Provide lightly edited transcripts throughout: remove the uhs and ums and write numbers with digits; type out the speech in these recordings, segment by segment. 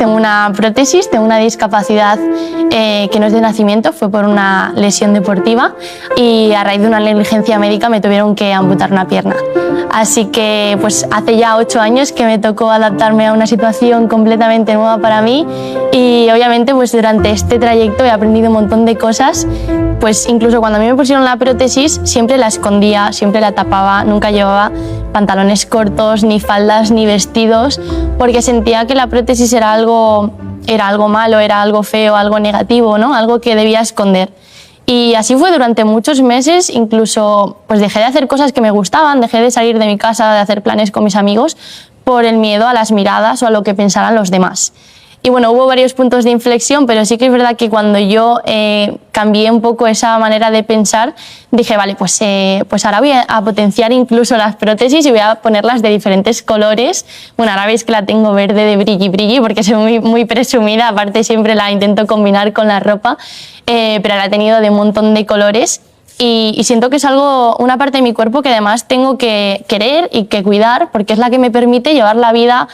Tengo una prótesis, tengo una discapacidad que no es de nacimiento, fue por una lesión deportiva y a raíz de una negligencia médica me tuvieron que amputar una pierna. Así que pues hace ya 8 años que me tocó adaptarme a una situación completamente nueva para mí y obviamente pues durante este trayecto he aprendido un montón de cosas. Pues incluso cuando a mí me pusieron la prótesis siempre la escondía, siempre la tapaba, nunca llevaba pantalones cortos, ni faldas, ni vestidos, porque sentía que la prótesis era algo malo, era algo feo, algo negativo, ¿no? Algo que debía esconder. Y así fue durante muchos meses, incluso pues dejé de hacer cosas que me gustaban, dejé de salir de mi casa, de hacer planes con mis amigos, por el miedo a las miradas o a lo que pensaran los demás. Y bueno, hubo varios puntos de inflexión, pero sí que es verdad que cuando yo cambié un poco esa manera de pensar, dije, vale, pues ahora voy a potenciar incluso las prótesis y voy a ponerlas de diferentes colores. Bueno, ahora veis que la tengo verde de brilli brilli porque soy muy, muy presumida, aparte siempre la intento combinar con la ropa, pero la he tenido de un montón de colores. Y siento que es una parte de mi cuerpo que además tengo que querer y que cuidar porque es la que me permite llevar la vida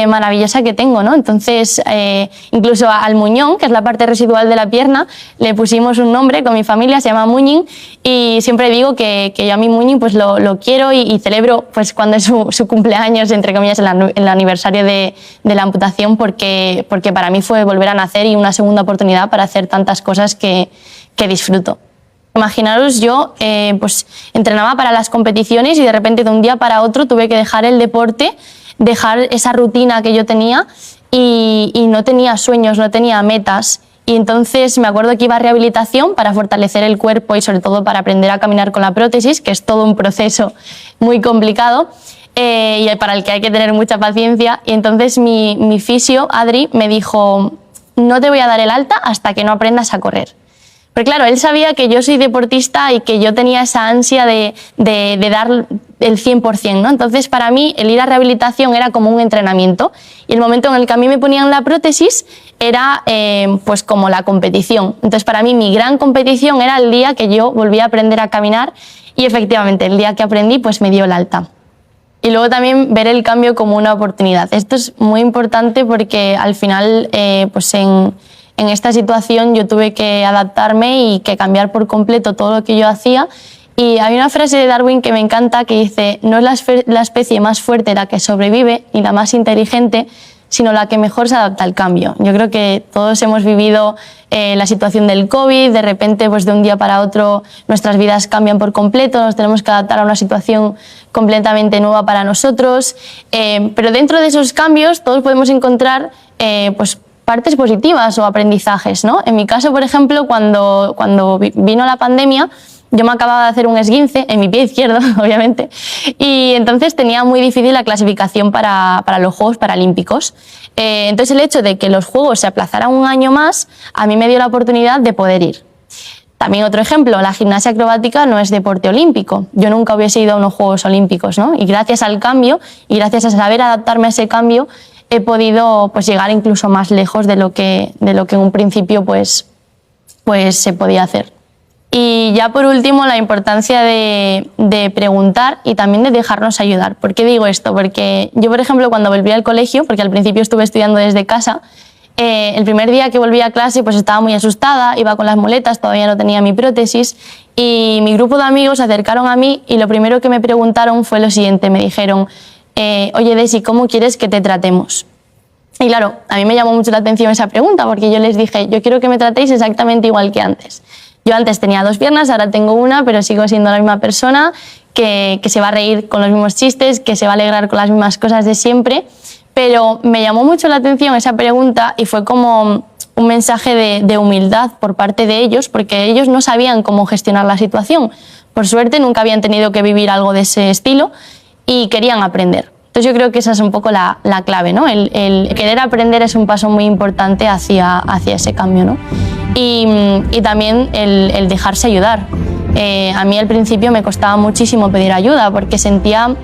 maravillosa que tengo, ¿no? Entonces, incluso al muñón, que es la parte residual de la pierna, le pusimos un nombre con mi familia, se llama Muñin, y siempre digo que yo a mi Muñin pues lo quiero y celebro pues cuando es su cumpleaños, entre comillas, el aniversario de la amputación, porque para mí fue volver a nacer y una segunda oportunidad para hacer tantas cosas que disfruto. Imaginaros, yo pues entrenaba para las competiciones y de repente de un día para otro tuve que dejar el deporte, dejar esa rutina que yo tenía y no tenía sueños, no tenía metas. Y entonces me acuerdo que iba a rehabilitación para fortalecer el cuerpo y sobre todo para aprender a caminar con la prótesis, que es todo un proceso muy complicado y para el que hay que tener mucha paciencia. Y entonces mi fisio, Adri, me dijo, no te voy a dar el alta hasta que no aprendas a correr. Pero claro, él sabía que yo soy deportista y que yo tenía esa ansia de dar el 100%, ¿no? Entonces, para mí, el ir a rehabilitación era como un entrenamiento y el momento en el que a mí me ponían la prótesis era pues como la competición. Entonces, para mí, mi gran competición era el día que yo volví a aprender a caminar y efectivamente, el día que aprendí, pues me dio el alta. Y luego también ver el cambio como una oportunidad. Esto es muy importante porque al final, pues en esta situación yo tuve que adaptarme y que cambiar por completo todo lo que yo hacía. Y hay una frase de Darwin que me encanta que dice, no es la especie más fuerte la que sobrevive ni la más inteligente, sino la que mejor se adapta al cambio. Yo creo que todos hemos vivido la situación del COVID, de repente pues de un día para otro nuestras vidas cambian por completo, nos tenemos que adaptar a una situación completamente nueva para nosotros, pero dentro de esos cambios todos podemos encontrar pues partes positivas o aprendizajes, ¿no? En mi caso, por ejemplo, cuando vino la pandemia, yo me acababa de hacer un esguince en mi pie izquierdo, obviamente, y entonces tenía muy difícil la clasificación para los Juegos Paralímpicos. Entonces el hecho de que los Juegos se aplazaran un año más, a mí me dio la oportunidad de poder ir. También otro ejemplo, la gimnasia acrobática no es deporte olímpico. Yo nunca hubiese ido a unos Juegos Olímpicos, ¿no? Y gracias al cambio y gracias a saber adaptarme a ese cambio, he podido pues llegar incluso más lejos de lo que en un principio pues se podía hacer. Y ya por último, la importancia de preguntar y también de dejarnos ayudar. ¿Por qué digo esto? Porque yo, por ejemplo, cuando volví al colegio, porque al principio estuve estudiando desde casa, el primer día que volví a clase pues estaba muy asustada, iba con las muletas, todavía no tenía mi prótesis y mi grupo de amigos se acercaron a mí y lo primero que me preguntaron fue lo siguiente, me dijeron, oye Desi, ¿cómo quieres que te tratemos? Y claro, a mí me llamó mucho la atención esa pregunta porque yo les dije, yo quiero que me tratéis exactamente igual que antes. Yo antes tenía 2 piernas, ahora tengo una, pero sigo siendo la misma persona, que se va a reír con los mismos chistes, que se va a alegrar con las mismas cosas de siempre, pero me llamó mucho la atención esa pregunta y fue como un mensaje de humildad por parte de ellos, porque ellos no sabían cómo gestionar la situación. Por suerte nunca habían tenido que vivir algo de ese estilo y querían aprender. Entonces yo creo que esa es un poco la clave, ¿no? El querer aprender es un paso muy importante hacia ese cambio, ¿no? Y también el dejarse ayudar. A mí al principio me costaba muchísimo pedir ayuda porque sentía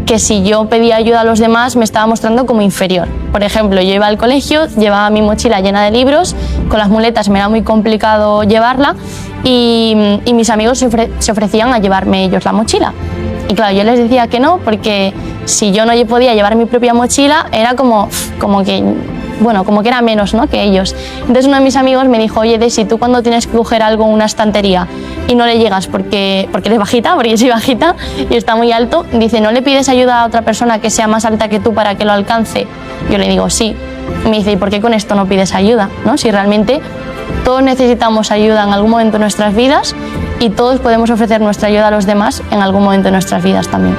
que si yo pedía ayuda a los demás me estaba mostrando como inferior. Por ejemplo, yo iba al colegio, llevaba mi mochila llena de libros, con las muletas me era muy complicado llevarla y mis amigos se ofrecían a llevarme ellos la mochila. Y claro, yo les decía que no, porque si yo no podía llevar mi propia mochila, era como que bueno, como que era menos, ¿no?, que ellos. Entonces uno de mis amigos me dijo, oye, Desi, tú cuando tienes que coger algo en una estantería y no le llegas porque eres bajita, porque yo soy bajita y está muy alto, dice, ¿no le pides ayuda a otra persona que sea más alta que tú para que lo alcance? Yo le digo, sí. Y me dice, ¿y por qué con esto no pides ayuda?, ¿no? Si realmente todos necesitamos ayuda en algún momento de nuestras vidas y todos podemos ofrecer nuestra ayuda a los demás en algún momento de nuestras vidas también.